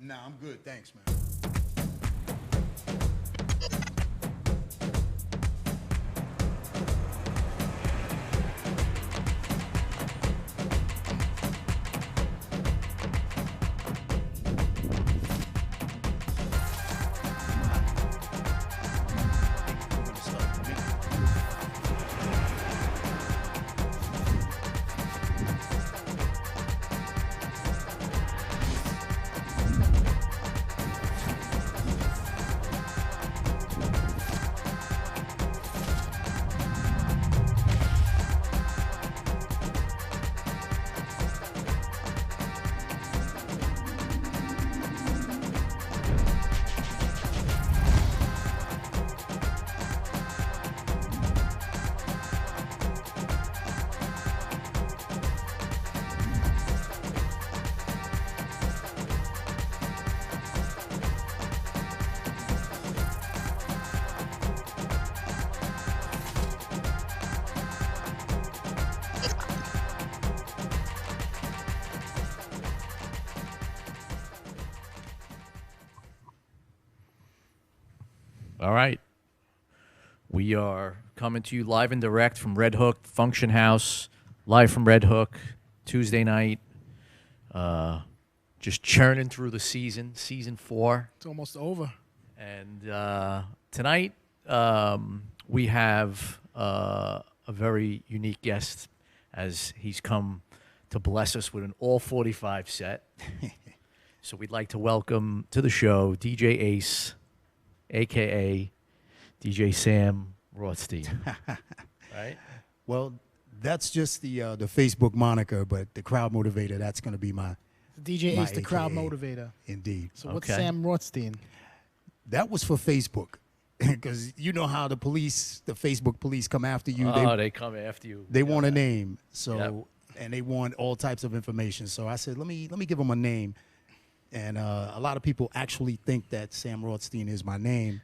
Nah, I'm good. Thanks, man. All right. We are coming to you live and direct from Red Hook Function House, live from Red Hook, Tuesday night. Just churning through the season 4. It's almost over. And tonight we have a very unique guest as he's come to bless us with an all 45 set. So we'd like to welcome to the show DJ Ace, a.k.a. DJ Sam Rothstein. Right? Well, that's just the Facebook moniker, but the crowd motivator, that's going to be my DJ Ace, the AKA. crowd motivator. Indeed. So what's Okay. Sam Rothstein? That was for Facebook. Because you know how the Facebook police come after you. They come after you. They want a name. So, Yep. and they want all types of information. So I said, let me give them a name. And a lot of people actually think that Sam Rothstein is my name.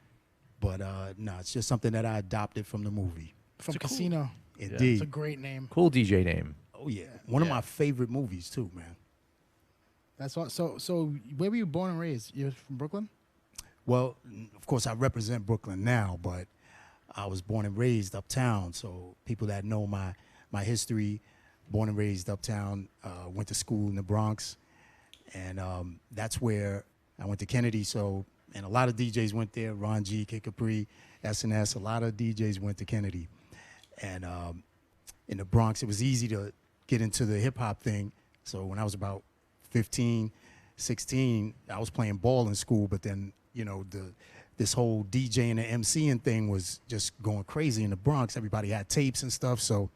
But no, it's just something that I adopted from the movie. From It's cool. Casino. Indeed. It's a great name. Cool DJ name. Oh, yeah. One of Yeah. my favorite movies, too, man. That's what. So where were you born and raised? You're from Brooklyn? Well, of course, I represent Brooklyn now, but I was born and raised uptown. So people that know my history, born and raised uptown, went to school in the Bronx. And that's where I went to Kennedy. So, and a lot of DJs went there. Ron G, Kid Capri, SNS. A lot of DJs went to Kennedy. And in the Bronx, it was easy to get into the hip-hop thing. So when I was about 15, 16, I was playing ball in school. But then, you know, this whole DJing and MCing thing was just going crazy in the Bronx. Everybody had tapes and stuff. So,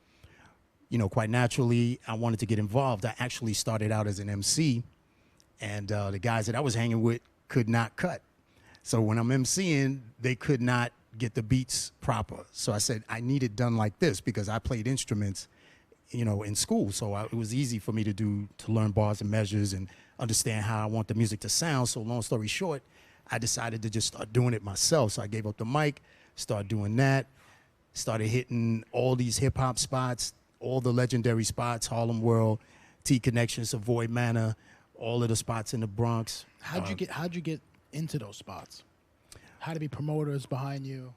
you know, quite naturally, I wanted to get involved. I actually started out as an MC. And the guys that I was hanging with could not cut. So when I'm MCing, they could not get the beats proper. So I said, I need it done like this because I played instruments, you know, in school. So it was easy for me to learn bars and measures and understand how I want the music to sound. So long story short, I decided to just start doing it myself. So I gave up the mic, started doing that, started hitting all these hip hop spots, all the legendary spots, Harlem World, T Connection, Savoy Manor, all of the spots in the Bronx. How'd you get into those spots? How to be promoters behind you?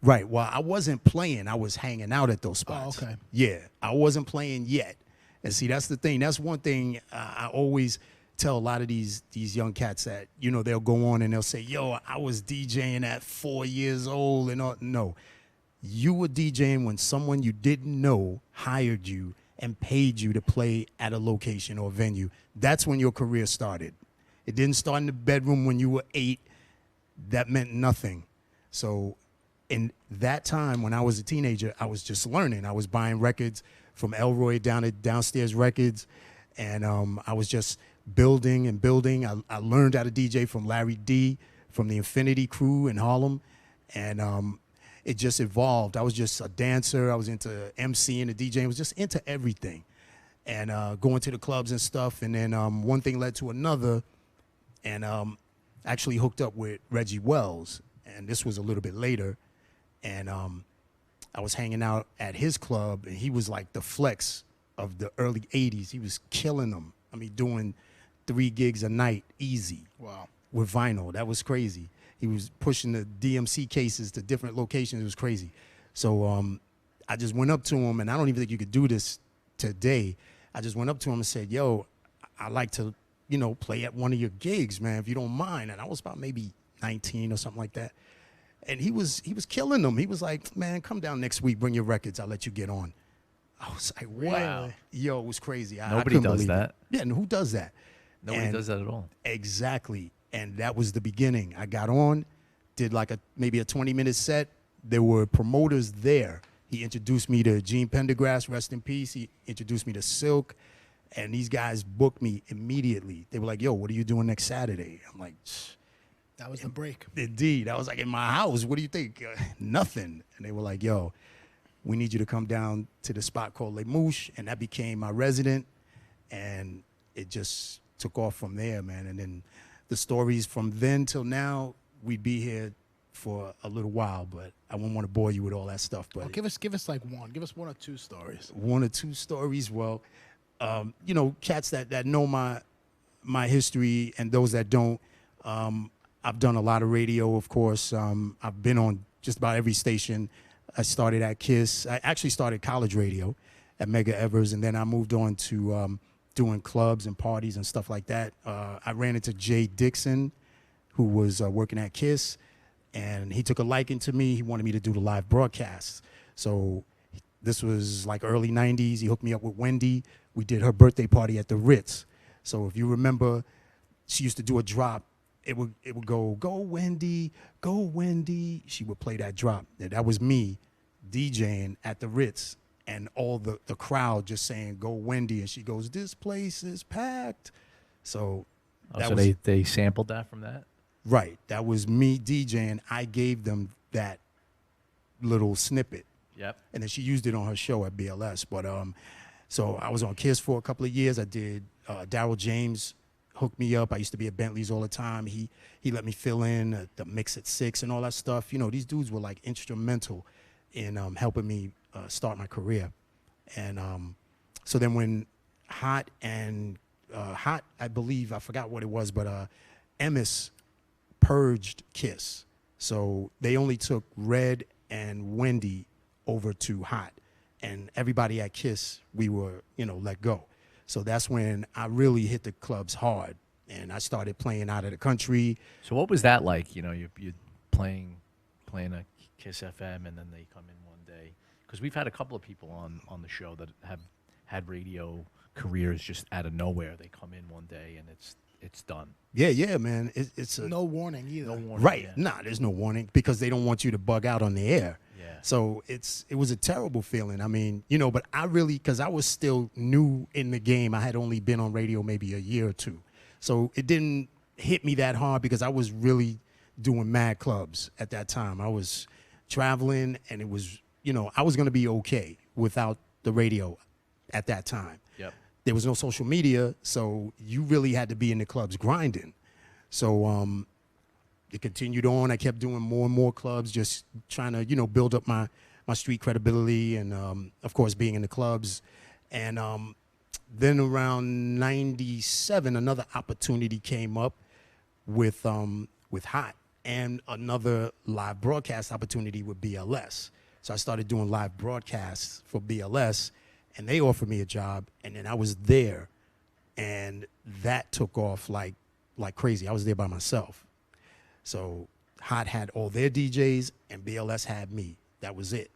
Right. Well, I wasn't playing. I was hanging out at those spots. Oh, okay. Yeah. I wasn't playing yet. And see, that's the thing. That's one thing I always tell a lot of these young cats that, you know, they'll go on and they'll say, yo, I was DJing at 4 years old and all. No. You were DJing when someone you didn't know hired you and paid you to play at a location or venue. That's when your career started. It didn't start in the bedroom when you were 8. That meant nothing. So in that time when I was a teenager, I was just learning. I was buying records from Elroy down at Downstairs Records, and I was just building and building. I learned how to DJ from Larry D, from the Infinity Crew in Harlem, and it just evolved. I was just a dancer. I was into MCing and DJing. I was just into everything, and going to the clubs and stuff. And then one thing led to another, and actually hooked up with Reggie Wells. And this was a little bit later, and I was hanging out at his club, and he was like the Flex of the early 80s. He was killing them. I mean, doing 3 gigs a night, easy, Wow. with vinyl. That was crazy. He was pushing the DMC cases to different locations. It was crazy. So I just went up to him, and I don't even think you could do this today. I just went up to him and said, yo, I'd like to, play at one of your gigs, man, if you don't mind. And I was about maybe 19 or something like that. And he was killing them. He was like, man, come down next week, bring your records. I'll let you get on. I was like, what? Wow. Yo, it was crazy. Nobody does that. It. Yeah, and who does that? Nobody does that at all. Exactly. And that was the beginning. I got on, did like maybe a 20-minute set. There were promoters there. He introduced me to Gene Pendergrass, rest in peace. He introduced me to Silk. And these guys booked me immediately. They were like, yo, what are you doing next Saturday? I'm like, That was the break. indeed. I was like, in my house, what do you think? Nothing. And they were like, yo, we need you to come down to the spot called Les Mouches. And that became my resident. And it just took off from there, man. And then the stories from then till now, we'd be here for a little while, but I wouldn't want to bore you with all that stuff. But Well, give us like one. Give us 1 or 2 stories. 1 or 2 stories. Well, cats that know my history and those that don't. I've done a lot of radio, of course. I've been on just about every station. I started at KISS. I actually started college radio at Mega Evers, and then I moved on to doing clubs and parties and stuff like that. I ran into Jay Dixon, who was working at KISS, and he took a liking to me. He wanted me to do the live broadcasts. So this was like early 90s. He hooked me up with Wendy. We did her birthday party at the Ritz. So if you remember, she used to do a drop. It would go Wendy, go Wendy. She would play that drop. And that was me DJing at the Ritz, and all the crowd just saying, go Wendy. And she goes, this place is packed. So they sampled that from that? Right. That was me DJing. I gave them that little snippet. Yep. And then she used it on her show at BLS. But so I was on KISS for a couple of years. I did Darryl James hooked me up. I used to be at Bentley's all the time. He let me fill in the mix at 6 and all that stuff. These dudes were like instrumental in helping me start my career. And so then when Hot, I believe, I forgot what it was, but Emmis purged KISS. So they only took Red and Wendy over to Hot. And everybody at KISS, we were, let go. So that's when I really hit the clubs hard, and I started playing out of the country. So what was that like? You're playing a KISS FM, and then they come in one day. Because we've had a couple of people on the show that have had radio careers just out of nowhere. They come in one day, and it's done. Yeah, man. It's No warning either. No warning. right. Yeah. Nah, there's no warning because they don't want you to bug out on the air. Yeah. So it was a terrible feeling. I mean, but I really, because I was still new in the game. I had only been on radio maybe a year or two. So it didn't hit me that hard because I was really doing mad clubs at that time. I was traveling, and it was, I was going to be okay without the radio at that time. Yep. There was no social media, so you really had to be in the clubs grinding. So it continued on. I kept doing more and more clubs, just trying to, build up my street credibility and, of course, being in the clubs. And then around 97, another opportunity came up with Hot and another live broadcast opportunity with BLS. So I started doing live broadcasts for BLS, and they offered me a job, and then I was there, and that took off like crazy. I was there by myself. So Hot had all their DJs, and BLS had me. That was it.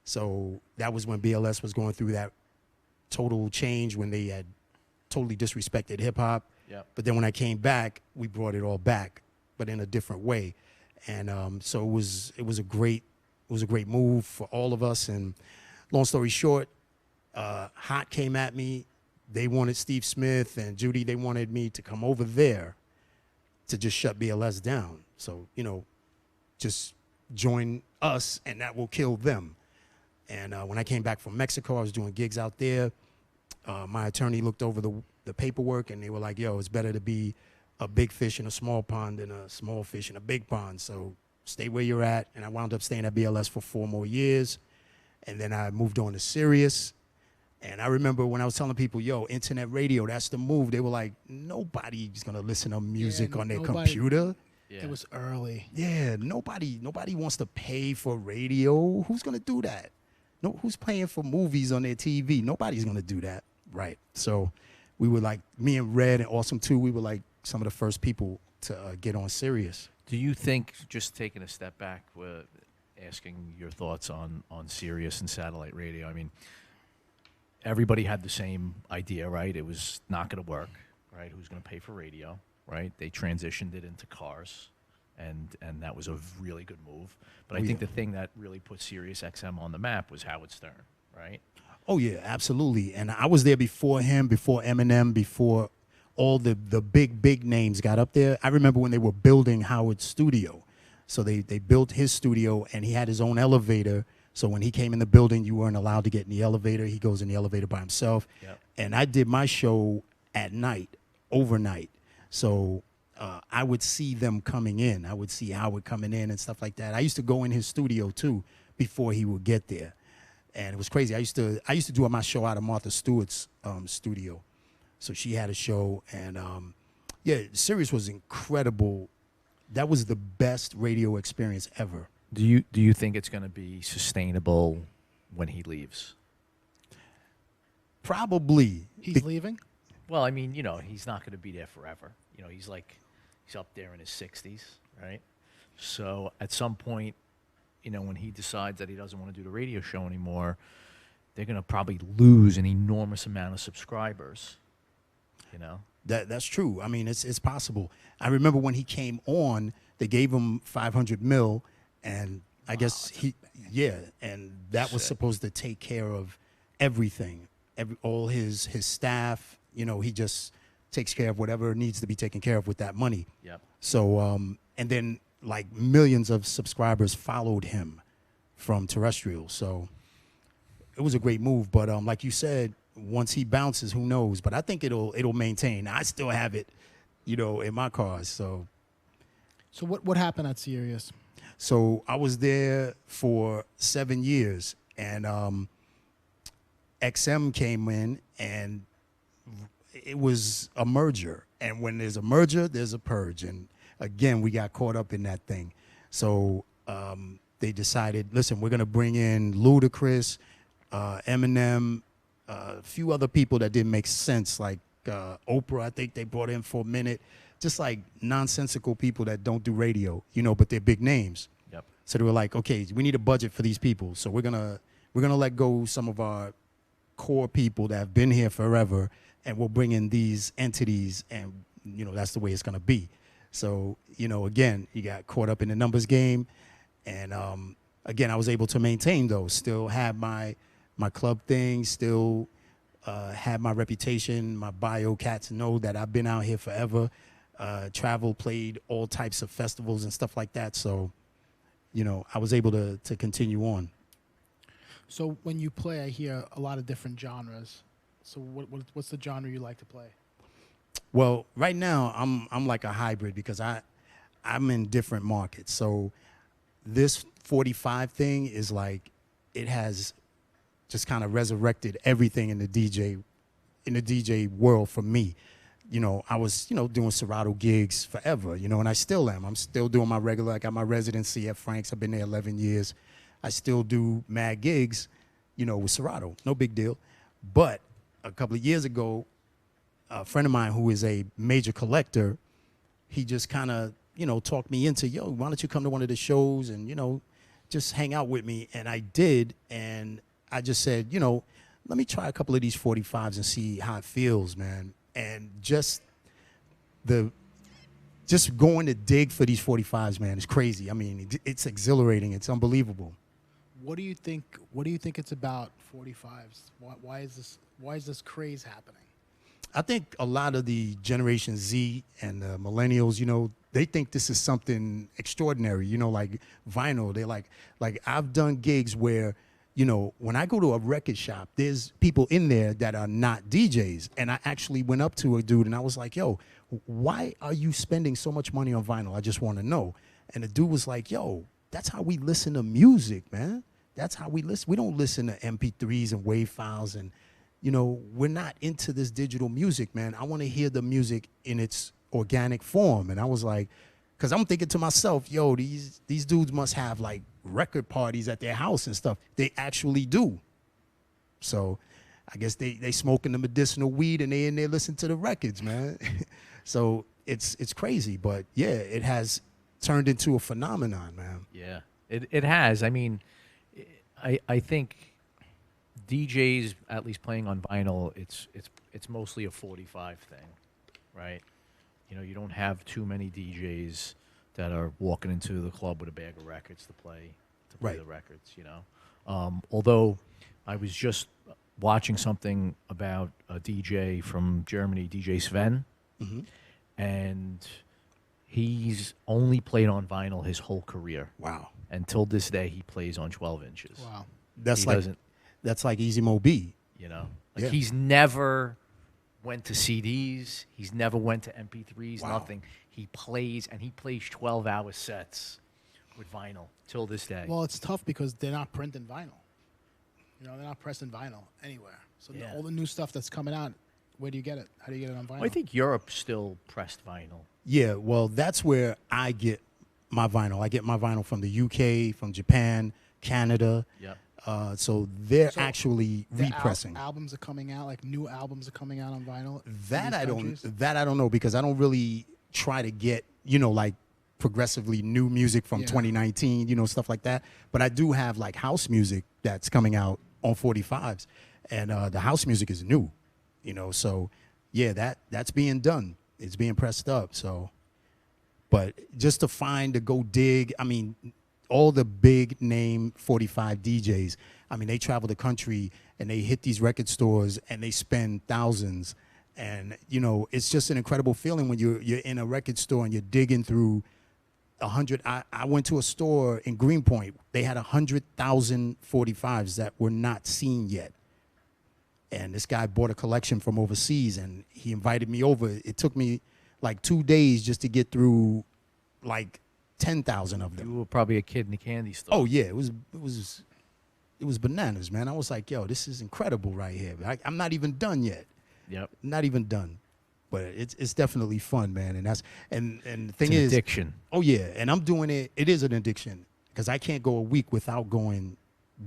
So that was when BLS was going through that total change, when they had totally disrespected hip-hop. Yep. But then when I came back, we brought it all back, but in a different way. And so it was a great move for all of us. And long story short, Hot came at me. They wanted Steve Smith and Judy. They wanted me to come over there to just shut BLS down. So, just join us, and that will kill them. And when I came back from Mexico, I was doing gigs out there. My attorney looked over the paperwork, and they were like, yo, it's better to be a big fish in a small pond than a small fish in a big pond. So stay where you're at. And I wound up staying at BLS for 4 more years. And then I moved on to Sirius. And I remember when I was telling people, yo, internet radio, that's the move. They were like, nobody's going to listen to music on their computer. Yeah. It was early. Yeah, nobody wants to pay for radio. Who's going to do that? No, who's paying for movies on their TV? Nobody's going to do that. Right. So we were like, me and Red and Awesome 2, we were like some of the first people to get on Sirius. Do you think, just taking a step back, asking your thoughts on Sirius and satellite radio, I mean, everybody had the same idea, right? It was not going to work, right? Who's going to pay for radio, right? They transitioned it into cars, and that was a really good move. But I think the thing that really put Sirius XM on the map was Howard Stern, right? Oh, yeah, absolutely. And I was there before him, before Eminem, before all the big names got up there. I remember when they were building Howard's studio. So they built his studio, and he had his own elevator. So when he came in the building, you weren't allowed to get in the elevator. He goes in the elevator by himself. Yep. And I did my show at night, overnight. So I would see them coming in. I would see Howard coming in and stuff like that. I used to go in his studio, too, before he would get there. And it was crazy. I used to do my show out of Martha Stewart's studio. So she had a show. And, yeah, Sirius was incredible. That was the best radio experience ever. Do you think it's going to be sustainable when he leaves? Probably. He's leaving? Well, I mean, he's not going to be there forever. He's up there in his 60s, right? So at some point, when he decides that he doesn't want to do the radio show anymore, they're going to probably lose an enormous amount of subscribers, That's true. I mean, it's possible. I remember when he came on, they gave him $500 million, and I guess and that was supposed to take care of everything, all his staff. He just takes care of whatever needs to be taken care of with that money. Yep. So, and then like millions of subscribers followed him from terrestrial. So it was a great move. But like you said, once he bounces, who knows? But I think it'll maintain. I still have it, in my cars. So what happened at Sirius? So I was there for 7 years, and XM came in, and it was a merger. And when there's a merger, there's a purge. And again, we got caught up in that thing. So they decided, listen, we're going to bring in Ludacris, Eminem, a few other people that didn't make sense, like Oprah, I think they brought in for a minute. Just like nonsensical people that don't do radio, but they're big names. Yep. So they were like, okay, we need a budget for these people. So we're gonna let go some of our core people that have been here forever, and we'll bring in these entities, and that's the way it's gonna be. So again, you got caught up in the numbers game, and again, I was able to maintain those, still have my club thing, still have my reputation, my bio. Cats know that I've been out here forever. Traveled, played all types of festivals and stuff like that. So, I was able to continue on. So when you play, I hear a lot of different genres. So what's the genre you like to play? Well, right now I'm like a hybrid because I'm in different markets. So this 45 thing is like, it has just kind of resurrected everything in the DJ world for me. I was, doing Serato gigs forever, and I still am. I'm still doing my regular. I got my residency at Frank's. I've been there 11 years. I still do mad gigs, with Serato. No big deal. But a couple of years ago, a friend of mine who is a major collector, he just kind of, talked me into, yo, why don't you come to one of the shows and, just hang out with me. And I did. And I just said, let me try a couple of these 45s and see how it feels, man. And just going to dig for these 45s, man, is crazy. I mean, it's exhilarating. It's unbelievable. What do you think it's about 45s? Why is this craze happening? I think a lot of the Generation Z and the millennials, they think this is something extraordinary, like vinyl. They're like I've done gigs where, when I go to a record shop, there's people in there that are not DJs. And I actually went up to a dude and I was like, yo, why are you spending so much money on vinyl? I just want to know. And the dude was like, yo, that's how we listen to music, man. That's how we listen. We don't listen to MP3s and WAV files and we're not into this digital music, man. I want to hear the music in its organic form. And I was like, because I'm thinking to myself, yo, these dudes must have like record parties at their house and stuff. They actually do. So I guess they smoking the medicinal weed and they in there listening to the records, man. So it's crazy. But yeah, it has turned into a phenomenon, man. Yeah, it has. I mean, I think DJs, at least playing on vinyl, it's mostly a 45 thing, right? You don't have too many DJs that are walking into the club with a bag of records to play Right. the records, Although I was just watching something about a DJ from Germany, DJ Sven, and he's only played on vinyl his whole career. Wow. Until this day, he plays on 12 inches. Wow. That's like Easy Mo B. Like he's never went to CDs. He's never went to MP3s. Wow. Nothing. He plays 12-hour sets with vinyl till this day. Well, it's tough because they're not printing vinyl. They're not pressing vinyl anywhere. So Yeah. all the new stuff that's coming out, where do you get it? How do you get it on vinyl? I think Europe still pressed vinyl. Yeah, well, that's where I get my vinyl. I get my vinyl from the UK, from Japan, Canada. Yep. So they're So actually The repressing. albums are coming out, like new albums are coming out on vinyl. in That these I countries? don't know because I don't really try to get, like progressively new music from Yeah. 2019, stuff like that. But I do have like house music that's coming out on 45s, and the house music is new, So yeah, that's being done. It's being pressed up. So, but just to go dig, I mean, all the big name 45 DJs, I mean, they travel the country and they hit these record stores and they spend thousands. And, it's just an incredible feeling when you're in a record store and you're digging through 100. I went to a store in Greenpoint. They had 100,000 45s that were not seen yet. And this guy bought a collection from overseas and he invited me over. It took me like 2 days just to get through like 10,000 of them. You were probably a kid in the candy store. Oh yeah, it was bananas, man. I was like, yo, this is incredible right here. I'm not even done yet. Yep. Not even done. But it's definitely fun, man. And the thing It's an is, addiction. oh yeah, and I'm doing it. It is an addiction because I can't go a week without going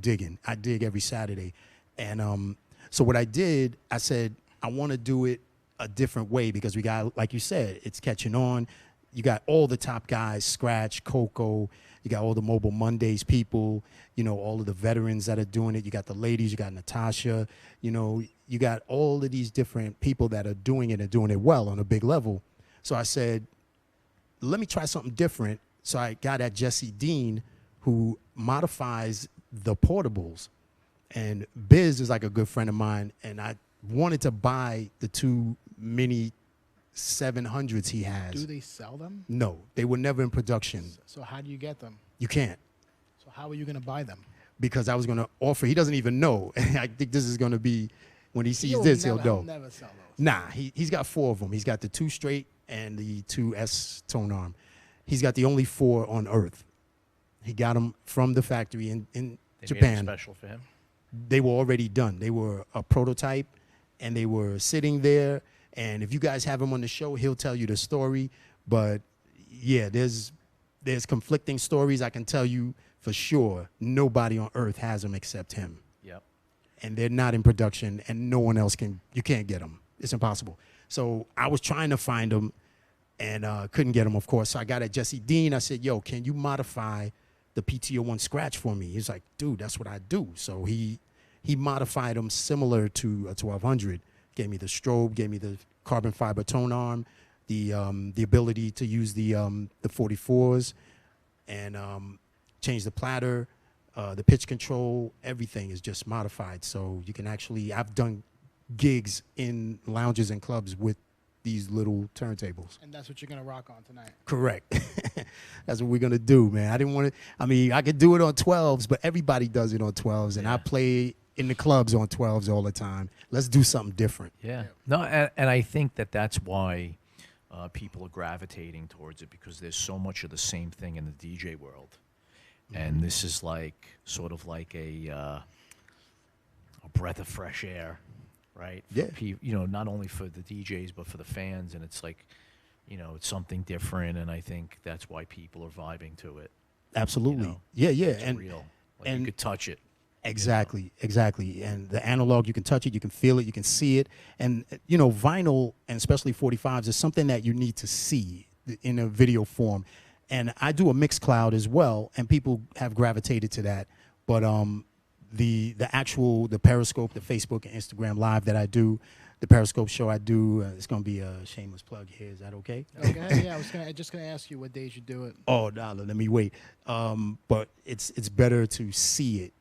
digging. I dig every Saturday, and so what I did, I said I want to do it a different way because we got, like you said, it's catching on. You got all the top guys, Scratch, Coco. You got all the Mobile Mondays people, all of the veterans that are doing it. You got the ladies, you got Natasha, you got all of these different people that are doing it and doing it well on a big level. So I said, let me try something different. So I got at Jesse Dean, who modifies the portables. And Biz is like a good friend of mine, and I wanted to buy the 2 mini 700s he has. Do they sell them? No, they were never in production. So how do you get them? You can't. So how are you going to buy them? Because I was going to offer. He doesn't even know. I think this is going to be, when he sees this, he'll know. He'll never sell those. Nah, he's got 4 of them. He's got the 2 straight and the 2 S tone arm. He's got the only 4 on Earth. He got them from the factory in They Japan. made it special for him. They were already done. They were a prototype, and they were sitting there. And if you guys have him on the show, he'll tell you the story. But yeah, there's conflicting stories. I can tell you for sure, nobody on Earth has them except him. Yep. And they're not in production, and no one else you can't get them. It's impossible. So I was trying to find them and couldn't get them, of course. So I got at Jesse Dean. I said, yo, can you modify the PTO1 Scratch for me? He's like, dude, that's what I do. So he modified them similar to a 1200. Gave me the strobe, gave me the carbon fiber tone arm, the ability to use the 44s, and change the platter, the pitch control. Everything is just modified. So you can actually, I've done gigs in lounges and clubs with these little turntables. And that's what you're going to rock on tonight. Correct. That's what we're going to do, man. I didn't want to, I mean, I could do it on 12s, but everybody does it on 12s, and I play in the clubs on 12s all the time. Let's do something different. Yeah. No, and I think that's why people are gravitating towards it, because there's so much of the same thing in the DJ world. And this is like sort of like a breath of fresh air right? Yeah. You know, not only for the DJs but for the fans, and it's like, you know, it's something different, and I think that's why people are vibing to it. Absolutely. You know? Yeah, yeah. It's real. Like you could touch it. Exactly, exactly. And the analog, you can touch it, you can feel it, you can see it. And, you know, vinyl, and especially 45s, is something that you need to see in a video form. And I do a Mixcloud as well, and people have gravitated to that. But the Periscope, the Facebook and Instagram Live that I do, the Periscope show I do, it's going to be a shameless plug here. Is that okay? Okay. Yeah, I was just gonna ask you what days you do it. Oh, no, let me wait. But it's better to see it.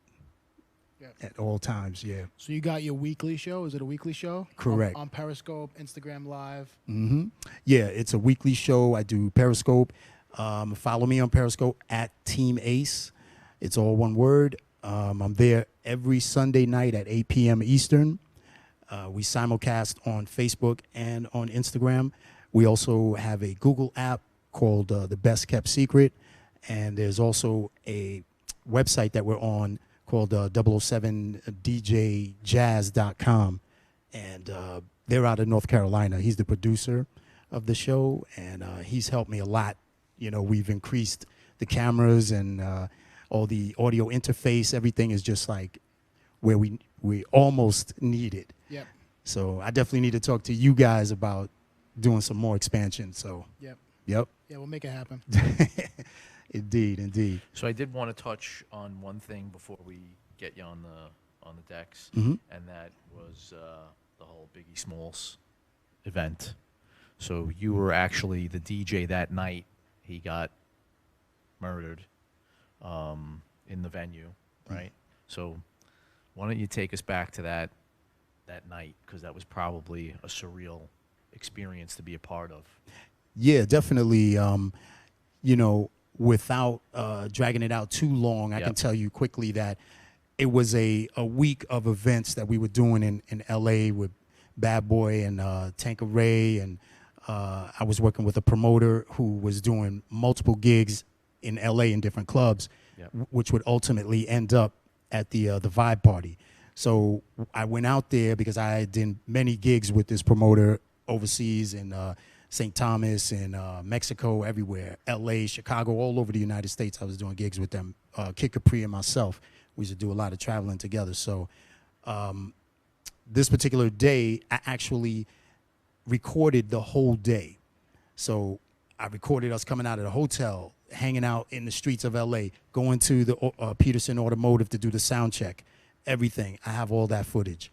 Yep. At all times, yeah. So you got your weekly show. Is it a weekly show? Correct. On Periscope, Instagram Live. Mm-hmm. Yeah, it's a weekly show. I do Periscope. Follow me on Periscope at Team Ace. It's all one word. I'm there every Sunday night at 8 p.m. Eastern. We simulcast on Facebook and on Instagram. We also have a Google app called The Best Kept Secret. And there's also a website that we're on called 007djjazz.com. And they're out of North Carolina. He's the producer of the show, and he's helped me a lot. You know, we've increased the cameras and all the audio interface. Everything is just like where we almost need it. Yep. So I definitely need to talk to you guys about doing some more expansion. So Yep. Yep. Yeah, we'll make it happen. Indeed, indeed. So I did want to touch on one thing before we get you on the decks, Mhm. and that was the whole Biggie Smalls event. So you were actually the DJ that night. He got murdered in the venue, right? So why don't you take us back to that night, because that was probably a surreal experience to be a part of. Yeah, definitely. You know, without dragging it out too long, I can tell you quickly that it was a week of events that we were doing in L.A. with Bad Boy and Tanqueray, and I was working with a promoter who was doing multiple gigs in L.A. in different clubs, which would ultimately end up at the Vibe Party. So I went out there because I did many gigs with this promoter overseas in St. Thomas and Mexico, everywhere, L.A., Chicago, all over the United States. I was doing gigs with them. Kid Capri and myself, we used to do a lot of traveling together. So this particular day, I actually recorded the whole day. So I recorded us coming out of the hotel, hanging out in the streets of L.A., going to the Peterson Automotive to do the sound check, everything. I have all that footage.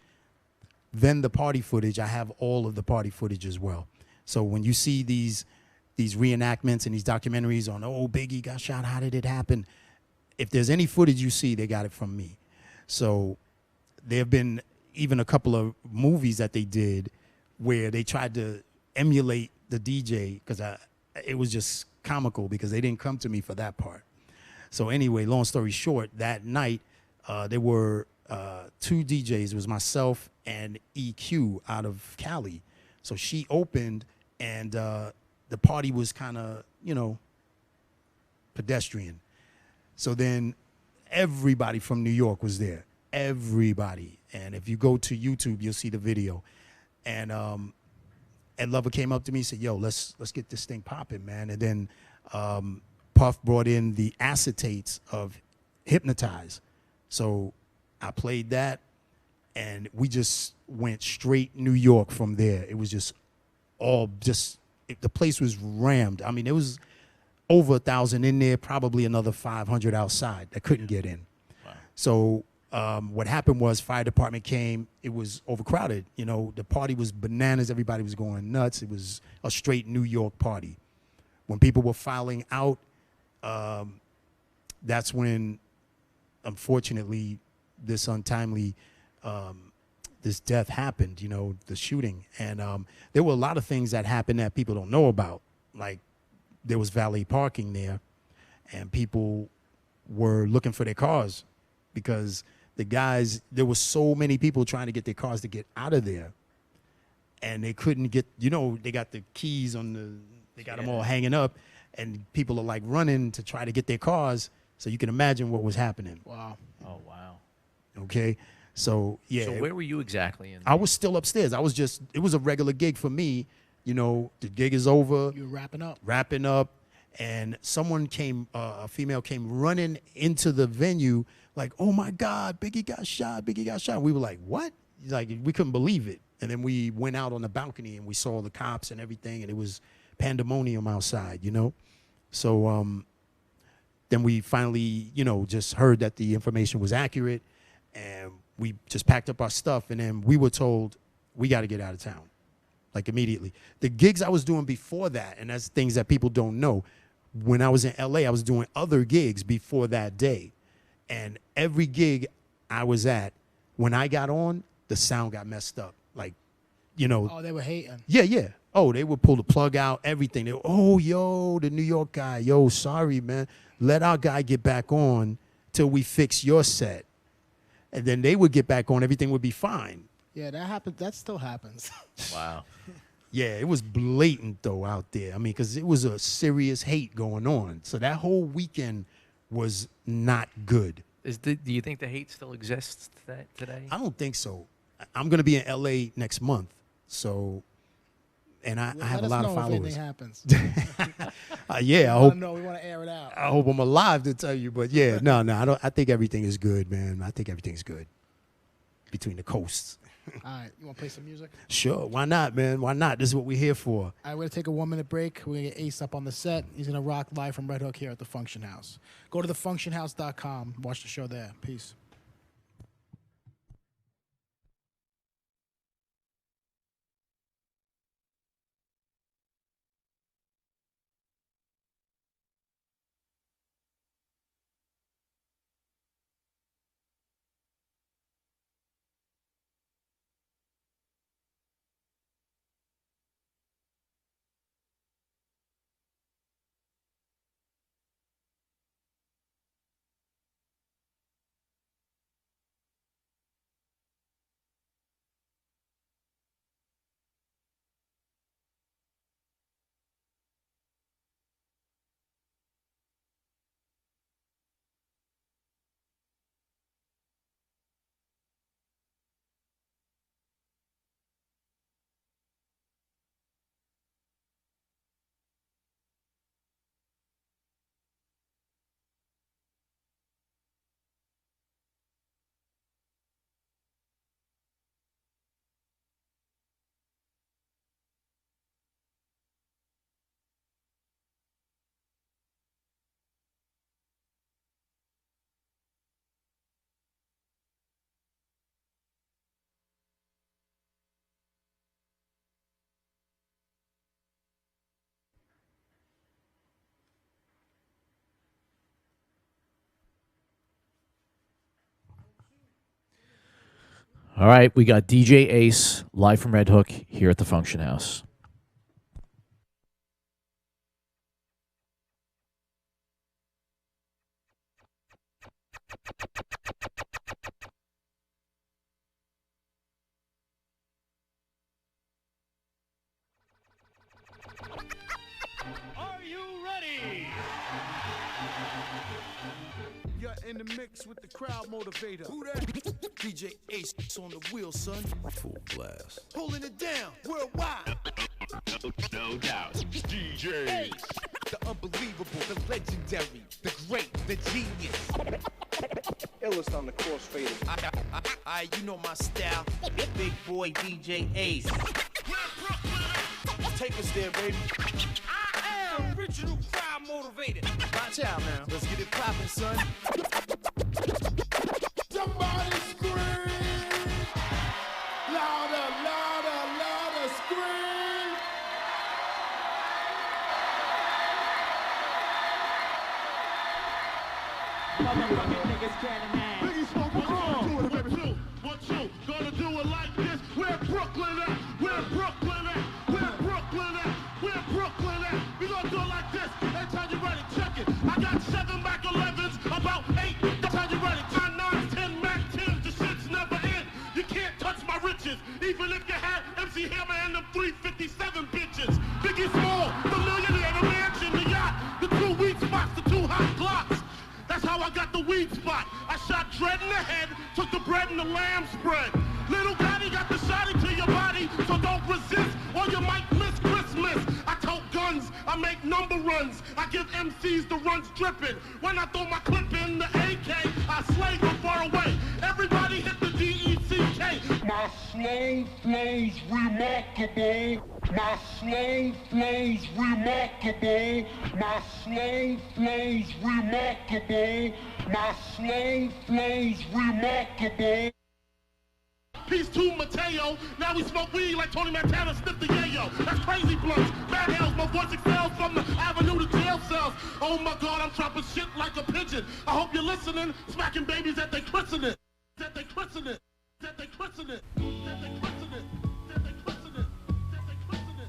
Then the party footage, I have all of the party footage as well. So when you see these reenactments and these documentaries on, oh, Biggie got shot, how did it happen? If there's any footage you see, they got it from me. So there have been even a couple of movies that they did where they tried to emulate the DJ, because it was just comical because they didn't come to me for that part. So anyway, long story short, that night there were two DJs. It was myself and EQ out of Cali. So she opened, and the party was kind of, you know, pedestrian. So then everybody from New York was there. Everybody. And if you go to YouTube, you'll see the video. And Ed Lover came up to me and said, yo, let's get this thing popping, man. And then Puff brought in the acetates of Hypnotize. So I played that, and we just went straight New York from there. It was just the place was rammed. I mean, it was over 1,000 in there, probably another 500 outside that couldn't get in. Wow. So what happened was fire department came. It was overcrowded. You know, the party was bananas. Everybody was going nuts. It was a straight New York party. When people were filing out, that's when, unfortunately, this untimely this death happened, you know, the shooting. And there were a lot of things that happened that people don't know about. Like, there was valet parking there, and people were looking for their cars because there were so many people trying to get their cars to get out of there, and they couldn't get, you know, they got the keys they got them all hanging up, and people are like running to try to get their cars. So you can imagine what was happening. Wow. Oh, wow. Okay. So yeah. So where were you exactly? I was still upstairs. It was a regular gig for me. You know, the gig is over. You were Wrapping up. And someone came, a female came running into the venue like, oh my God, Biggie got shot. We were like, what? Like, we couldn't believe it. And then we went out on the balcony and we saw the cops and everything. And it was pandemonium outside, you know? So then we finally, you know, just heard that the information was accurate. And we just packed up our stuff. And then we were told, we got to get out of town. Like immediately. The gigs I was doing before that, and that's things that people don't know, when I was in LA, I was doing other gigs before that day. And every gig I was at, when I got on, the sound got messed up. Like, you know. Oh, they were hating. Yeah. Oh, they would pull the plug out, everything. They were, oh, yo, the New York guy. Yo, sorry, man. Let our guy get back on till we fix your set. And then they would get back on. Everything would be fine. Yeah, that happens. That still happens. Wow. Yeah, it was blatant, though, out there. I mean, because it was a serious hate going on. So that whole weekend was not good. Do you think the hate still exists today? I don't think so. I'm going to be in L.A. next month. So, and I have a lot of followers. If anything happens. Yeah, I hope. hope. We want to air it out. I hope I'm alive to tell you. But yeah, no, I don't. I think everything is good, man. I think everything's good between the coasts. All right, you want to play some music? Sure, why not, man? Why not? This is what we're here for. All right, we're going to take a 1-minute break. We're going to get Ace up on the set. He's going to rock live from Red Hook here at the Funktion House. Go to thefunctionhouse.com. Watch the show there. Peace. All right, we got DJ Ace live from Red Hook here at the Funktion House. Are you ready? You're in the mix with the crowd motivator. Who that? DJ Ace on the wheel, son. Full blast. Holding it down worldwide. No doubt. DJ Ace. The unbelievable, the legendary, the great, the genius. Illest on the crossfader. I, you know my style. Big boy DJ Ace. Take us there, baby. I am original crowd motivated. Watch out now. Let's get it poppin', son. Somebody scream! Louder, louder, louder, scream! Motherfucking niggas can't hang. Biggie Smoke, what you baby? What you gonna do it like this? Where Brooklyn at? Where Brooklyn at? Where Brooklyn at? Where Brooklyn at? We gonna do it like this. Every time you ready, check it. I got 7 Mac 11s, about 8. Every time you ready, 9, 10 Mac 10s. The shit's never in. You can't touch my riches, even if you had MC Hammer and them 357 bitches. Biggie Small, the millionaire, the mansion, the yacht, the 2 weed spots, the 2 hot blocks. That's how I got the weed spot. I shot Dread in the head, took the bread letting the lamb spread. Little daddy got the shotty to your body, so don't resist or you might miss Christmas. I tote guns, I make number runs, I give MCs the runs dripping. When I throw my clip in the AK, I slay from far away. Everybody hit the D-E-C-K. My slow flow's remarkable. My slow flow's remarkable. My slow flow's remarkable. My slow flow's remarkable. Peace to Mateo. Now we smoke weed like Tony Montana sniffed the yayo. That's crazy blunts. Bad hells. My voice excels from the avenue to jail cells. Oh my God, I'm dropping shit like a pigeon. I hope you're listening. Smacking babies at they christening. That they christening. That they christening. That they christening. That they christening. That they christening. That they christening.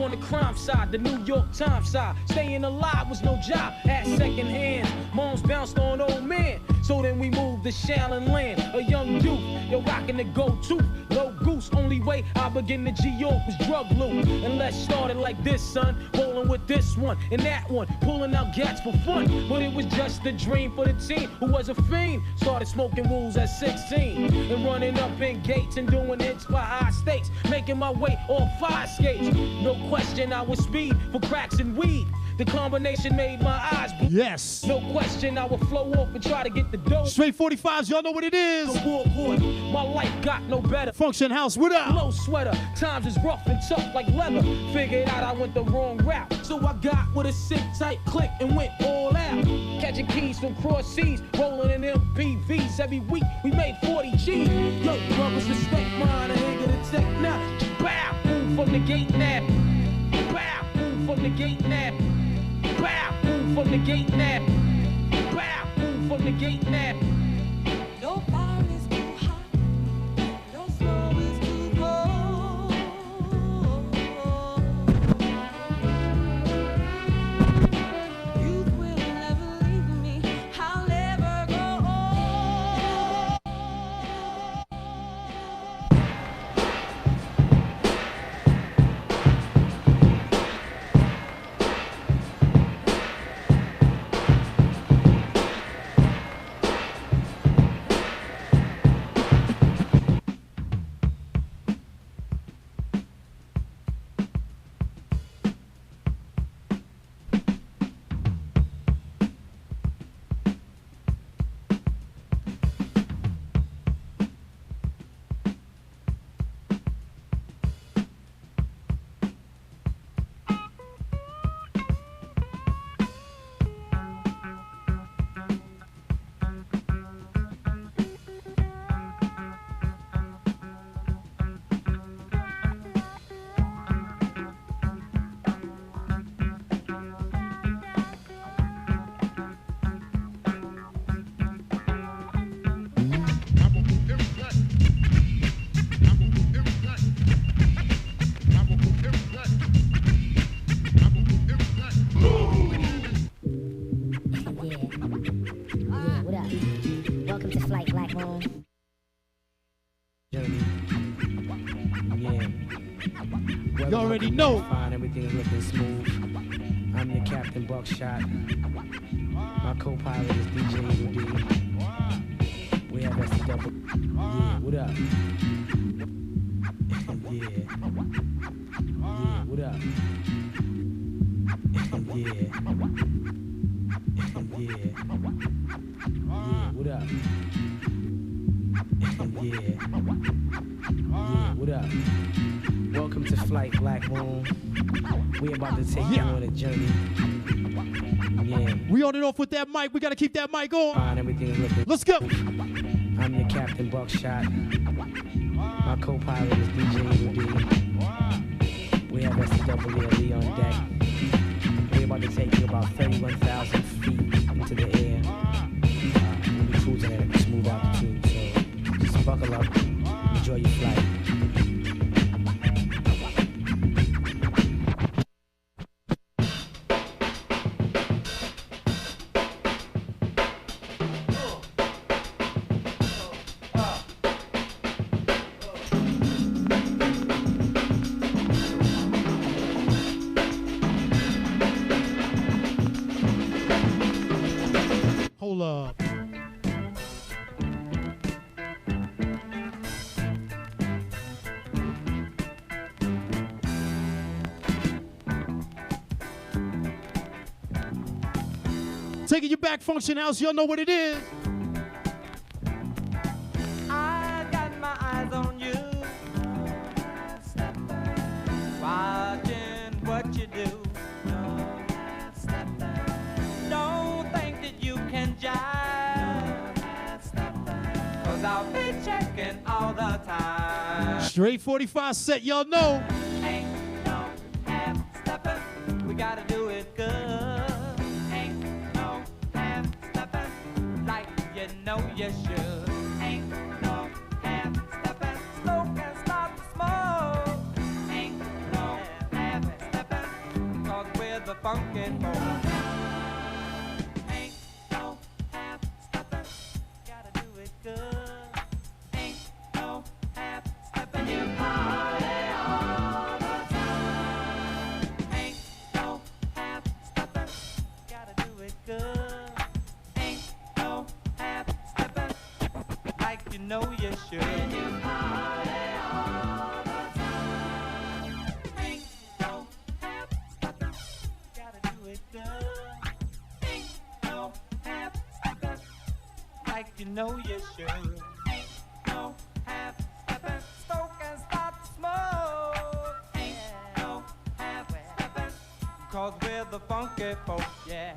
On the crime side, the New York Times side. Staying alive was no job at second hands. Moms bounced on old men. So then we moved to Shaolin Land. A young youth, yo rocking the go-to. Low goose, only way I begin to G-York was drug loot. And let's start it like this, son. Rolling with this one and that one. Pulling out gats for fun. But it was just a dream for the teen who was a fiend. Started smoking wools at 16. And running up in gates and doing hits for high stakes. Making my way off fire skates. No question I was speed for cracks and weed. The combination made my eyes blue. Yes. No question I would flow off and try to get the dough. Straight 45s, y'all know what it is. My life got no better. Function House, what up? Low sweater, times is rough and tough like leather. Figured out I went the wrong route. So I got with a sick tight click and went all out. Catching keys from cross seas, rolling in MPVs. Every week we made 40 G's. Yo, brothers, the state mine, I ain't gonna take now. Bow, move from the gate now. Bow, move from the gate now. Bow, move from the gate now. Bow, move from the gate now. No fire is too hot, no snow is too cold. Youth will never leave me, I'll never go old. You already know. Fine, everything's looking smooth. I'm your Captain Buckshot. My co-pilot is DJ Ace1200. We have SCW. Yeah, what up? Yeah. Yeah, what up? Yeah. Yeah. Yeah, what up? Yeah. Yeah, what up? Welcome to Flight Black Moon. We about to take you on a journey. Yeah. We on it off with that mic. We gotta keep that mic on. Fine, everything's looking. Let's go. I'm your Captain Buckshot. My co-pilot is DJ Ace1200. We have SCW on deck. We're about to take you about 31,000 feet into the air. We'll be cruising at a smooth altitude, so just buckle up. Taking you back, Funktion House. Y'all know what it is. I got my eyes on you, watching what you do. Don't think that you can jive, 'cause I'll be checking all the time. Straight 45 set, y'all know. Ain't no half-stepping, we gotta do it good. Ain't no half-stepping, like you know you should. Ain't no half-stepping, smoke and start to smoke. Ain't no half-stepping, 'cause we're the funky folk. Ain't no half-stepping, gotta do it good. Ain't no half-stepping, you party all the time. Ain't no half-stepping, gotta do it good. Ain't no half-stepping, like you know you should. You party all the time. Ain't no half-stepping, gotta do it good. Ain't no half-stepping, like you know you should. Ain't no half-stepping, smoke and start to smoke. Ain't no half-stepping, 'cause we're the funky folk, yeah.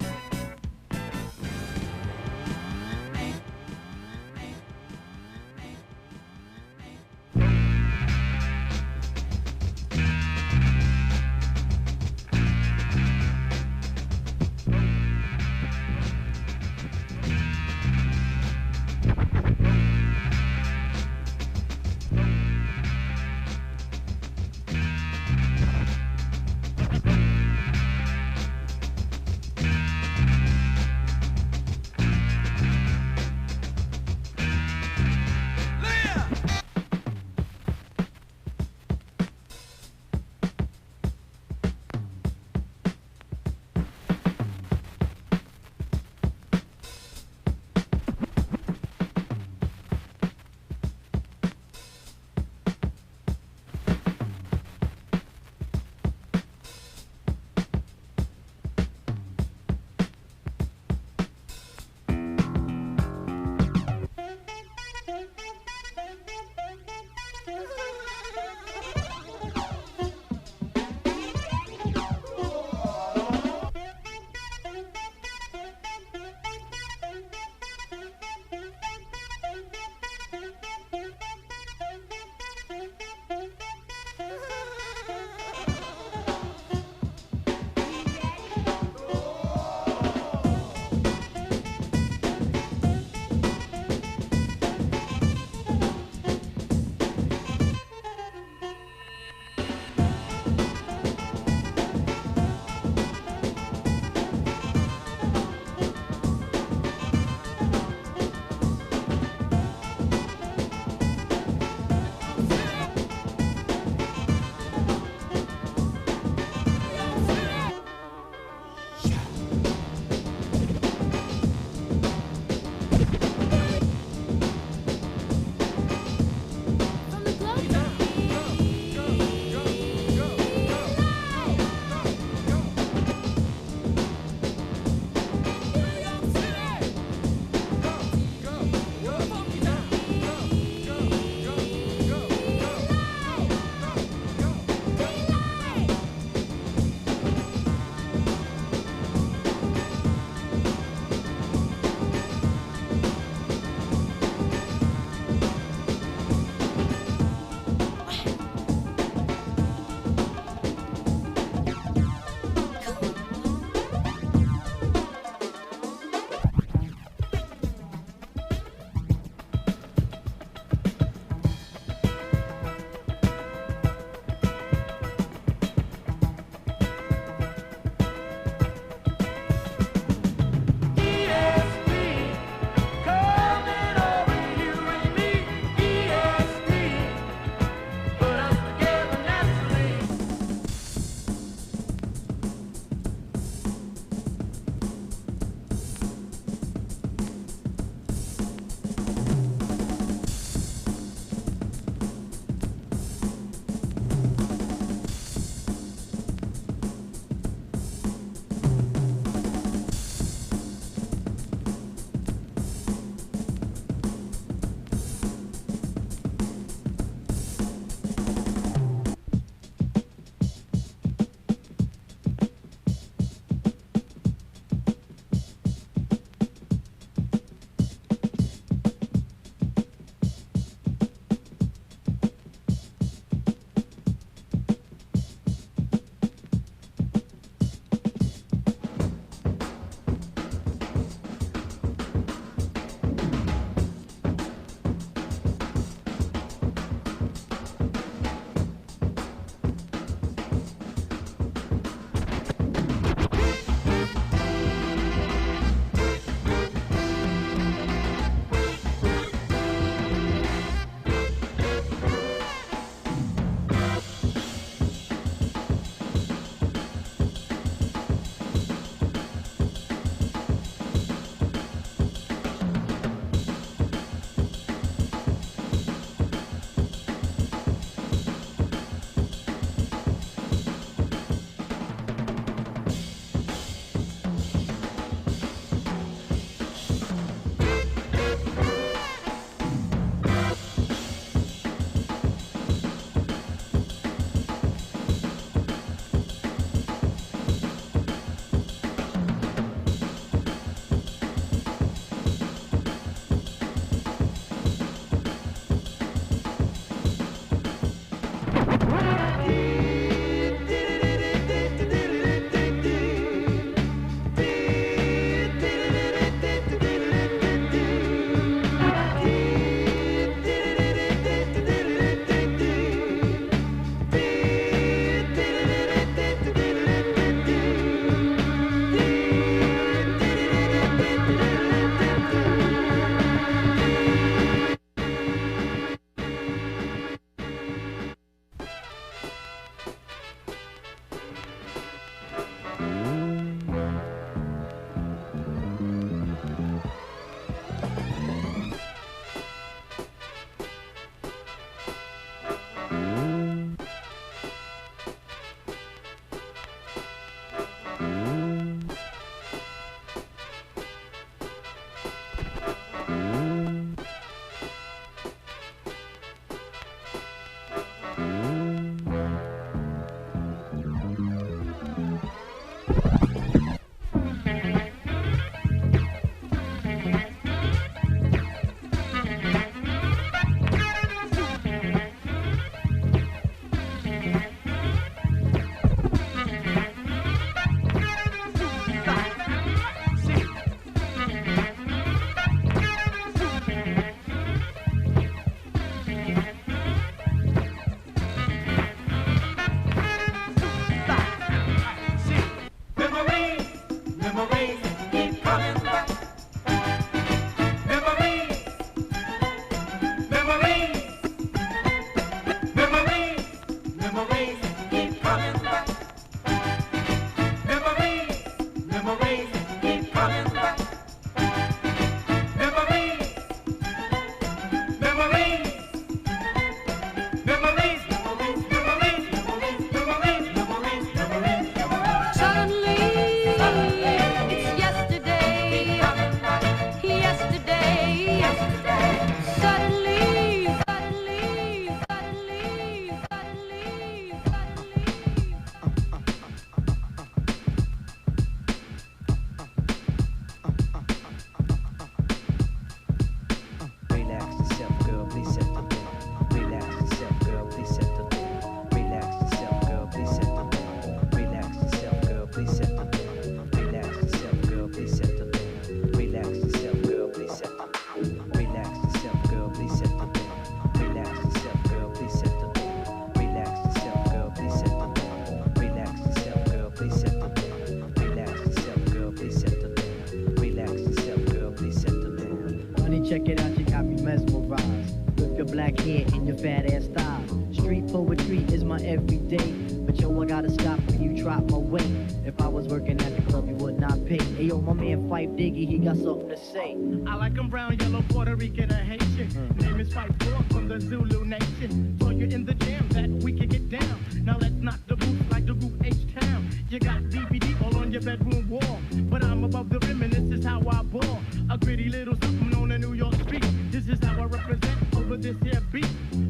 fat ass style. Street poetry is my everyday. But yo, I gotta stop when you drop my way. If I was working at the club, you would not pay. Hey yo, my man Fife Diggy, he got something to say. I like him brown, yellow, Puerto Rican, or Haitian. Name is Fife Dog from the Zulu Nation. Saw you in the jam that we can get down. Now let's knock the roof like the roof H-Town. You got DVD all on your bedroom wall. But I'm above the rim and this is how I ball. A gritty little something on the New York street. This is how I represent over this here beat.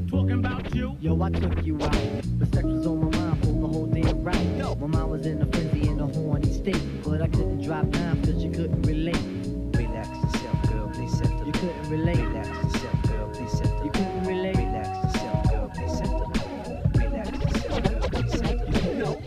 Talking about you. Yo, I took you out. But sex was on my mind for the whole damn ride. Yo, my mind was in a frenzy in a horny state. But I couldn't drop down cause you couldn't relate. Relax yourself, girl, please settle. You couldn't relate. Relax yourself, girl, please settle. You couldn't relate. Relax yourself, girl, please settle. Relax yourself, girl, please settle. You know.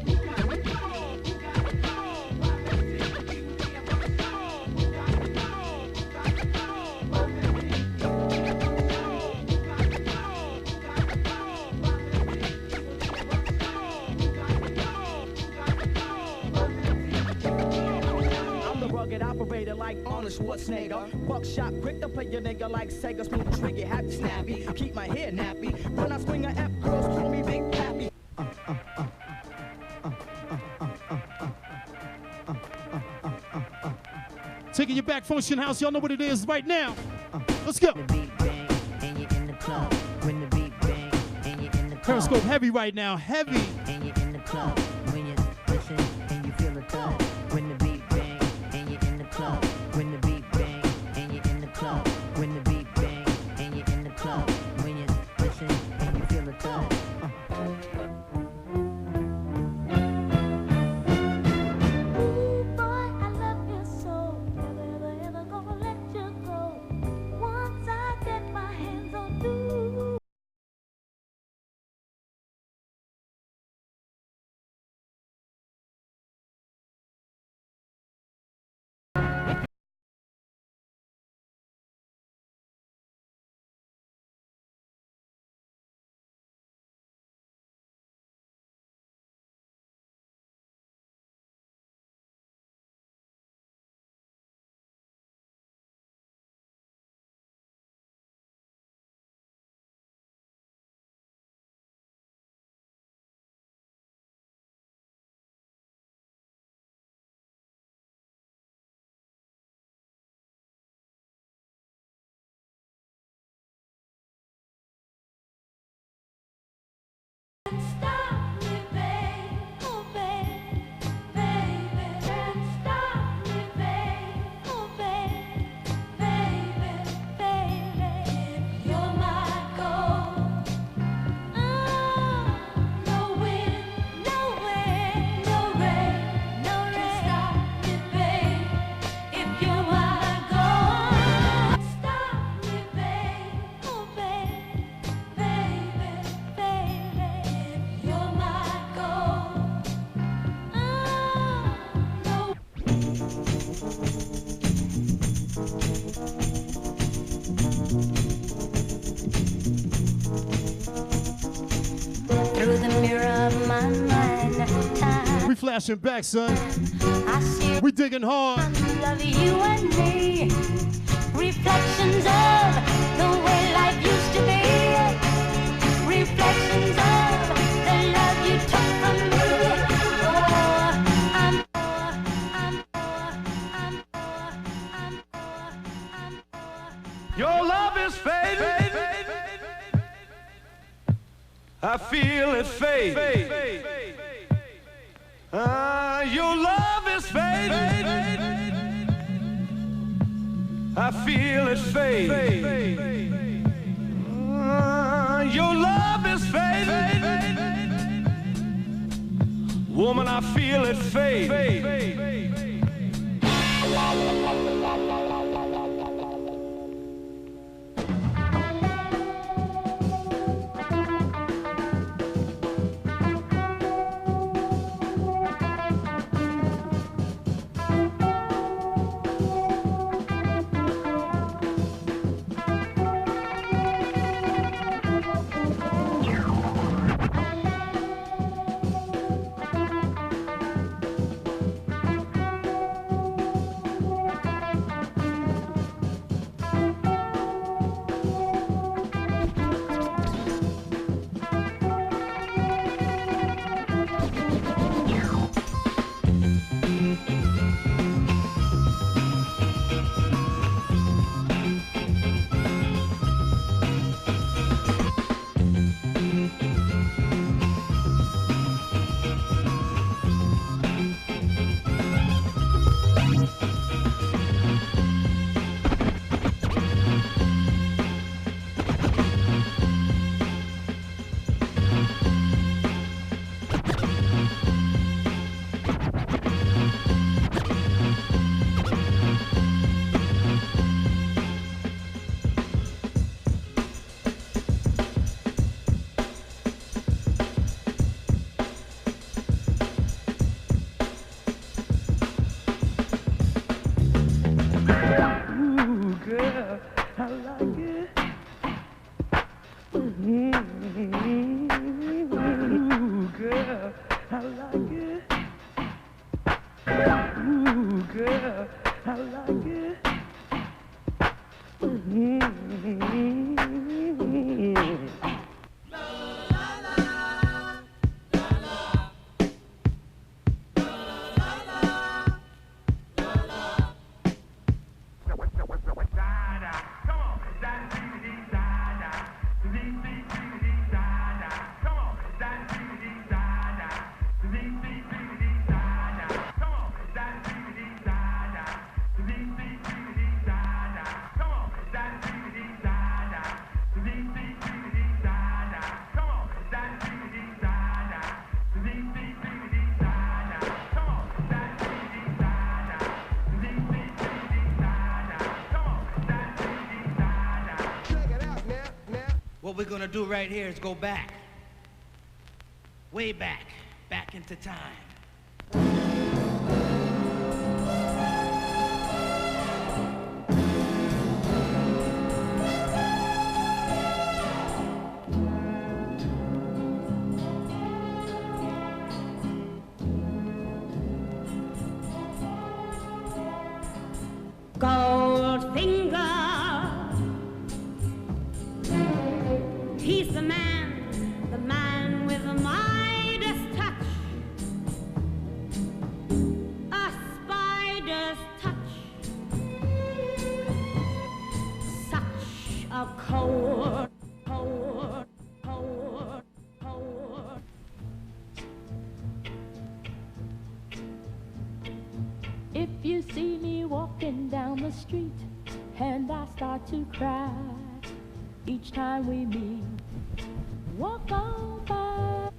Operator like Arnold Schwarzenegger. Buckshot quick to play your nigga like Sega. Smooth trigger, happy snappy. Keep my hair nappy. When I swing a F, girls call me Big Pappy. Taking you back, Funktion House. Y'all know what it is right now. Let's go. Periscope heavy right now. Heavy. And you're in the club when you listen and you feel the thud. When the beat bang and you're in the club. When the beat bang and you're in the club. When the beat bang and you're in the club. When you listen and you feel the thud. We flashing back, son. We digging hard. Love you and me. Reflections of the way life used to be. Reflections of the love you took from me. Your love is fading. I feel it fade. Your love is fading. I feel it fade. Your love is fading. Woman, I feel it fade. girl, I like it. Ooh, girl, I like it. What we're gonna do right here is go back, way back into time. Goldfinger, he's the man with the Midas touch, a spider's touch, such a cold. If you see me walking down the street and I start to cry each time we meet, walk on by.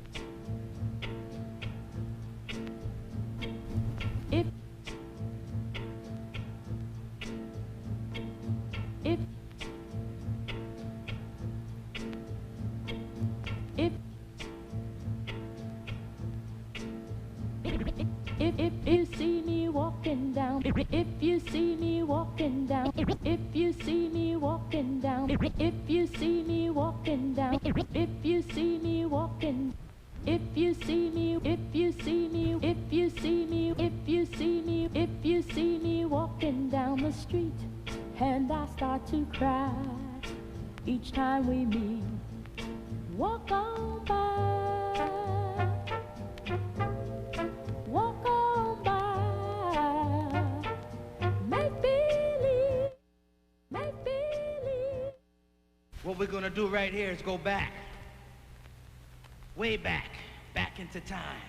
If you see me walking down, if you see me walking down, if you see me walking down, if you see me walking down, if you see me walking, if you see me, if you see me, if you see me, if you see me, if you see me walking down the street and I start to cry each time we meet, walk on by. Walk on by, make believe, make believe. What we're gonna do right here is go back, way back into time.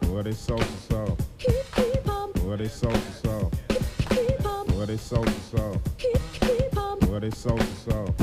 Boy, they sold to soul. Boy, they sold to soul. Boy, they sold to soul. Boy, they sold to soul.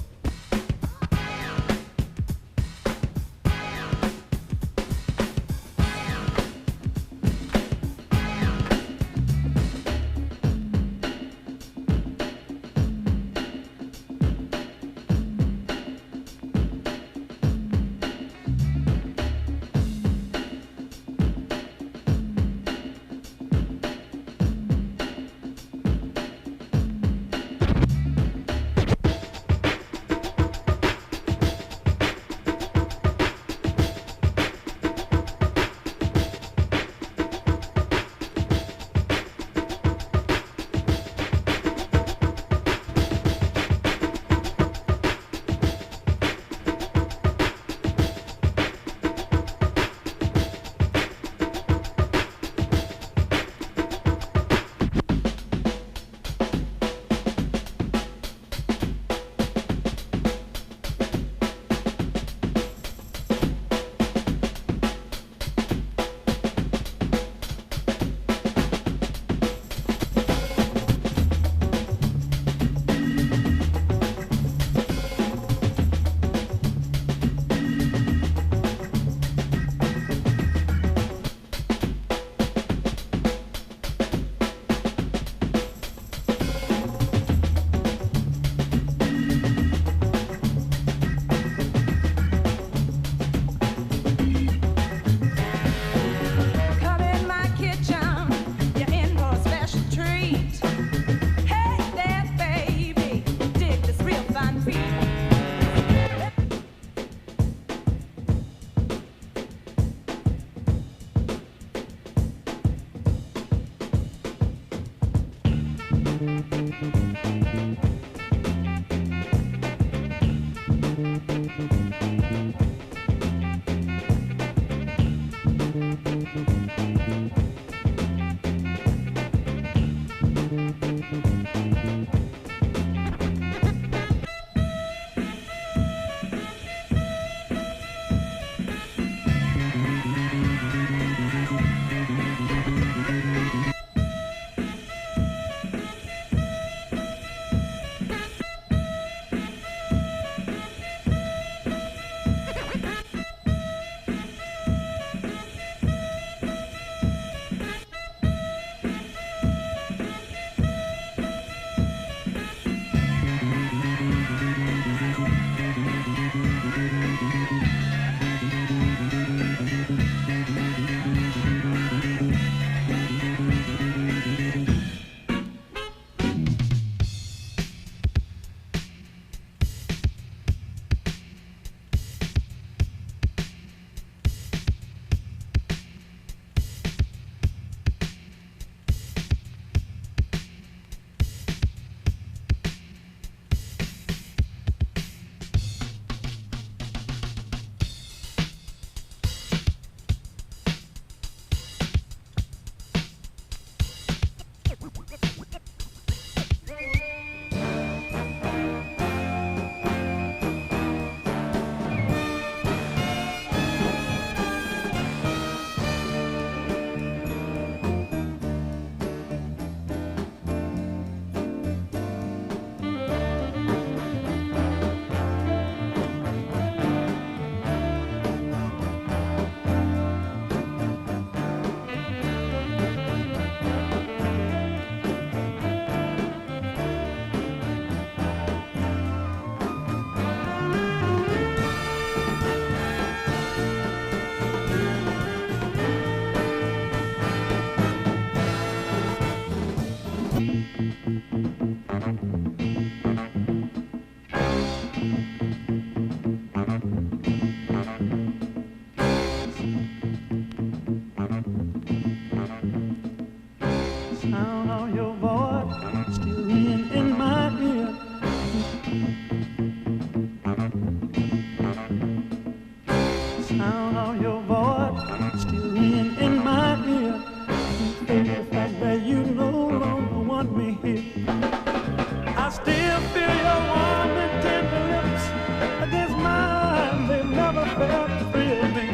felt to thrill me.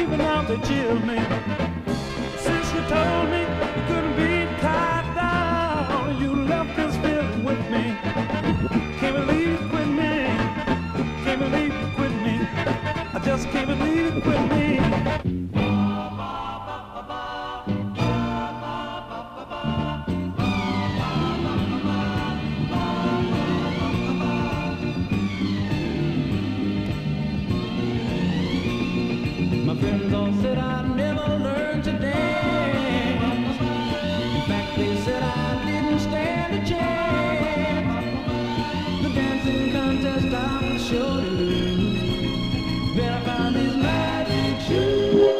Even now they chill me. Since you told me you couldn't be tied down, you left this feeling with me. Can't believe you quit me. Can't believe you quit me. I just can't believe you quit me. My friends all said I'd never learn to dance. In fact, they said I didn't stand a chance. The dancing contest I was sure to lose. Then I found these magic shoes.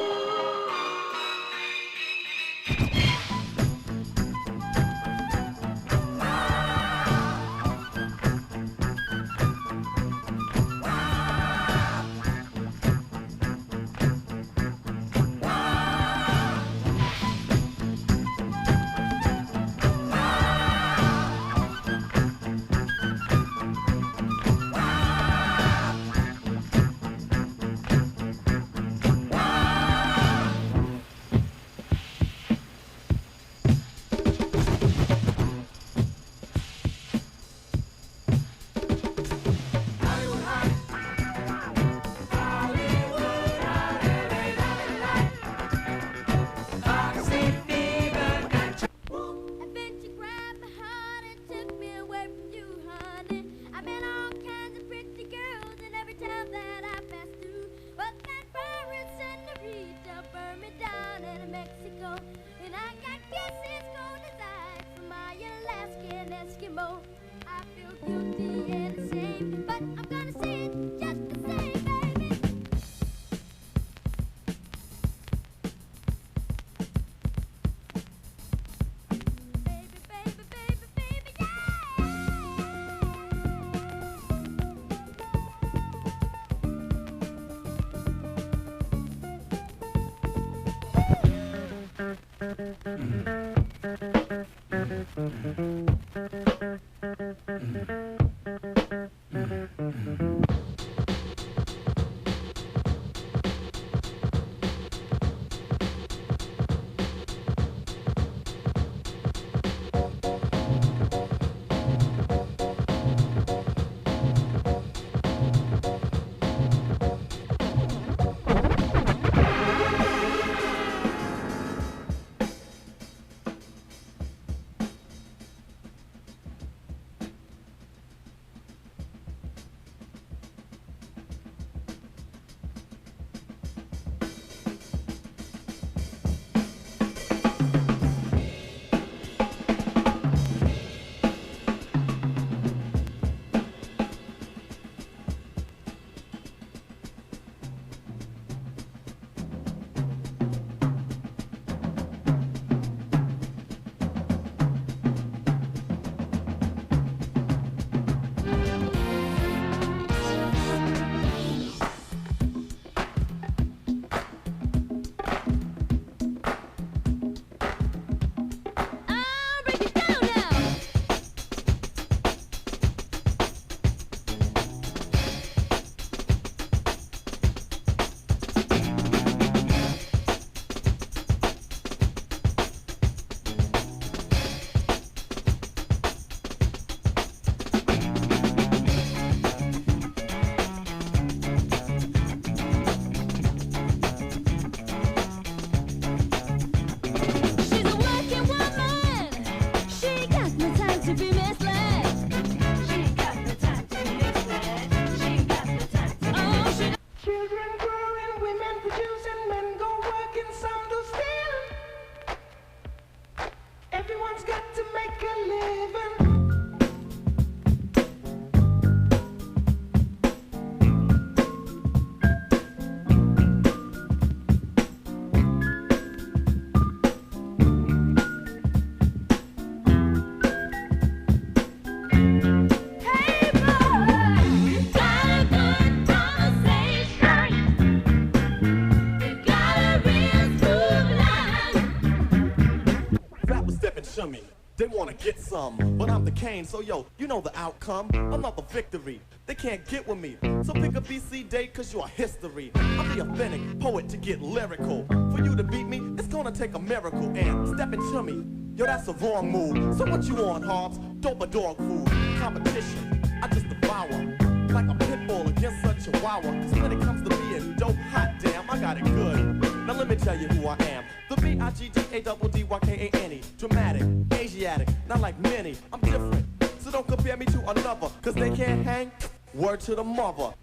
some, but I'm the cane, so yo, you know the outcome. I'm not the victory, they can't get with me. So pick a BC date, cause you're history. I'm the authentic poet to get lyrical. For you to beat me, it's gonna take a miracle. And step into me, yo, that's a wrong move. So what you on, Hobbs? Dope or dog food? Competition, I just devour. Like a pit bull against a chihuahua. Cause when it comes to being dope, hot damn, I got it good. Now let me tell you who I am. The B-I-G-D-A-D-D-Y-K-A-N-E. Dramatic, Asiatic, not like many. I'm different, so don't compare me to another. Cause they can't hang, word to the mother.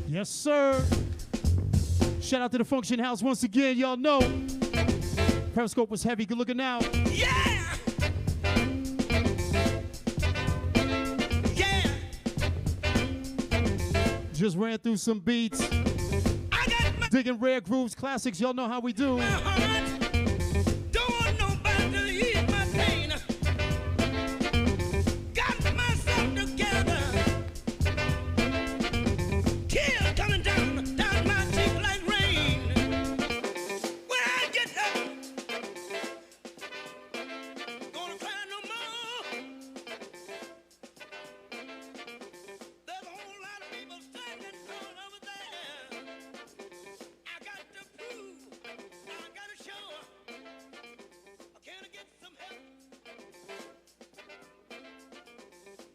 Yes, sir. Shout out to the Funktion House once again. Y'all know Periscope was heavy. Good looking out. Yeah! Yeah! Just ran through some beats. Digging rare grooves, classics. Y'all know how we do.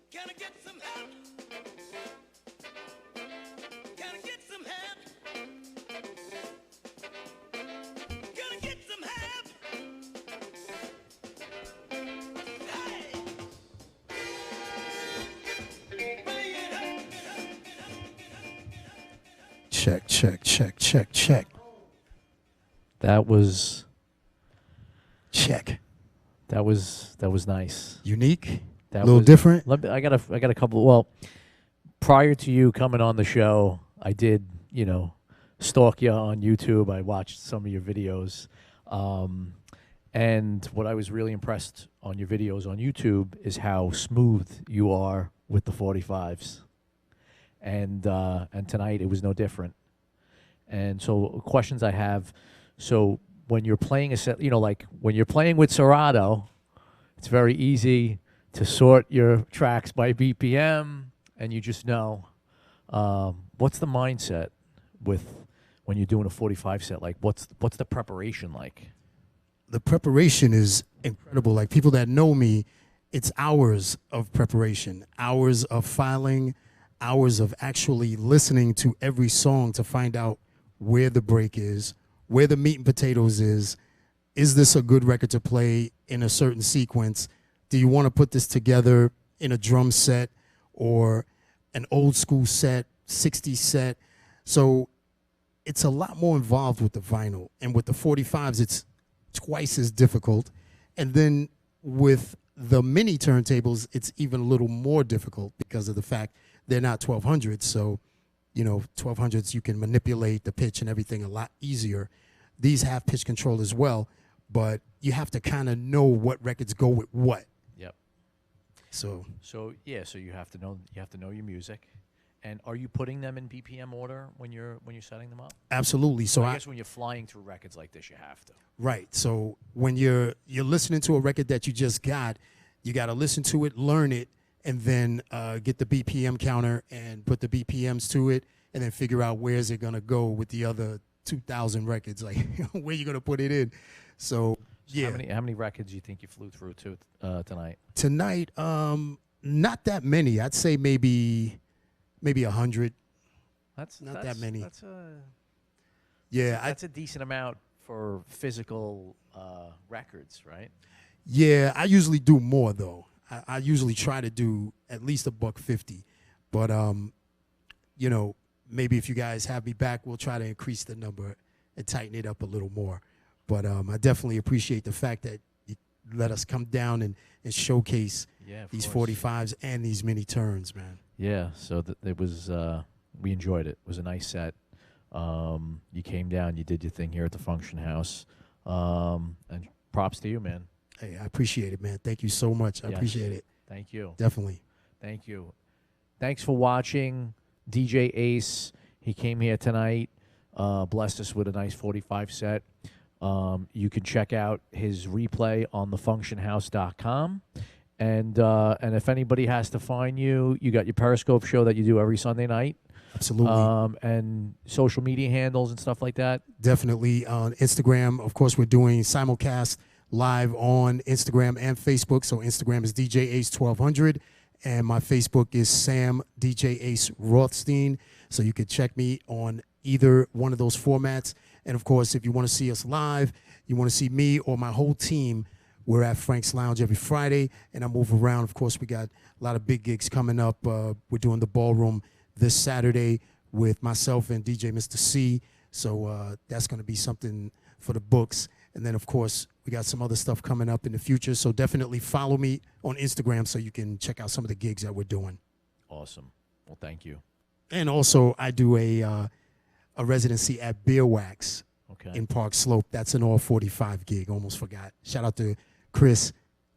Can I get some help? Can I get some help? Can I get some help? Hey! Check, check, check, check, check. That was check. That was nice. Unique. That a little different. I got a couple. Well, prior to you coming on the show, I did stalk you on YouTube. I watched some of your videos, and what I was really impressed on your videos on YouTube is how smooth you are with the 45s, and tonight it was no different. And so questions I have. So when you're playing a set, like when you're playing with Serato, it's very easy to sort your tracks by BPM, and you just know. What's the mindset with when you're doing a 45 set? Like, what's the preparation like? The preparation is incredible. Like, people that know me, it's hours of preparation, hours of filing, hours of actually listening to every song to find out where the break is, where the meat and potatoes is this a good record to play in a certain sequence? Do you want to put this together in a drum set or an old school set, 60s set? So it's a lot more involved with the vinyl. And with the 45s, it's twice as difficult. And then with the mini turntables, it's even a little more difficult because of the fact they're not 1200s. So, 1200s, you can manipulate the pitch and everything a lot easier. These have pitch control as well, but you have to kind of know what records go with what. Yep. So you have to know your music. And are you putting them in BPM order when you're setting them up? Absolutely. So I guess when you're flying through records like this, you have to. Right. So when you're listening to a record that you just got, you got to listen to it, learn it, and then get the BPM counter and put the BPMs to it, and then figure out where's it gonna go with the other 2,000 records, like where you gonna put it in. So yeah. How many records do you think you flew through to tonight? Tonight, not that many. I'd say maybe 100. That's not that many. That's that's a decent amount for physical records, right? Yeah, I usually do more though. I usually try to do at least $150, but you know, maybe if you guys have me back, we'll try to increase the number and tighten it up a little more. But I definitely appreciate the fact that you let us come down and showcase these 45s and these mini turns, man. Yeah, so it was we enjoyed it. It was a nice set. You came down, you did your thing here at the Funktion House, and props to you, man. Hey, I appreciate it, man. Thank you so much. I appreciate it. Thank you. Definitely. Thank you. Thanks for watching. DJ Ace, he came here tonight, blessed us with a nice 45 set. You can check out his replay on thefunctionhouse.com. And if anybody has to find you, you got your Periscope show that you do every Sunday night. Absolutely. And social media handles and stuff like that. Definitely on Instagram. Of course, we're doing simulcast live on Instagram and Facebook. So Instagram is DJ Ace1200, and my Facebook is Sam DJ Ace Rothstein. So you could check me on either one of those formats. And of course, if you want to see us live, you want to see me or my whole team, we're at Frank's Lounge every Friday, and I move around. Of course, we got a lot of big gigs coming up. We're doing the Ballroom this Saturday with myself and DJ Mr. C. So that's going to be something for the books. And then, of course, we got some other stuff coming up in the future. So definitely follow me on Instagram so you can check out some of the gigs that we're doing. Awesome. Well, thank you. And also, I do a residency at Beer Wax in Park Slope. That's an all 45 gig. Almost forgot. Shout out to Chris,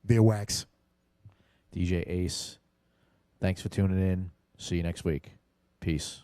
Beer Wax. DJ Ace, thanks for tuning in. See you next week. Peace.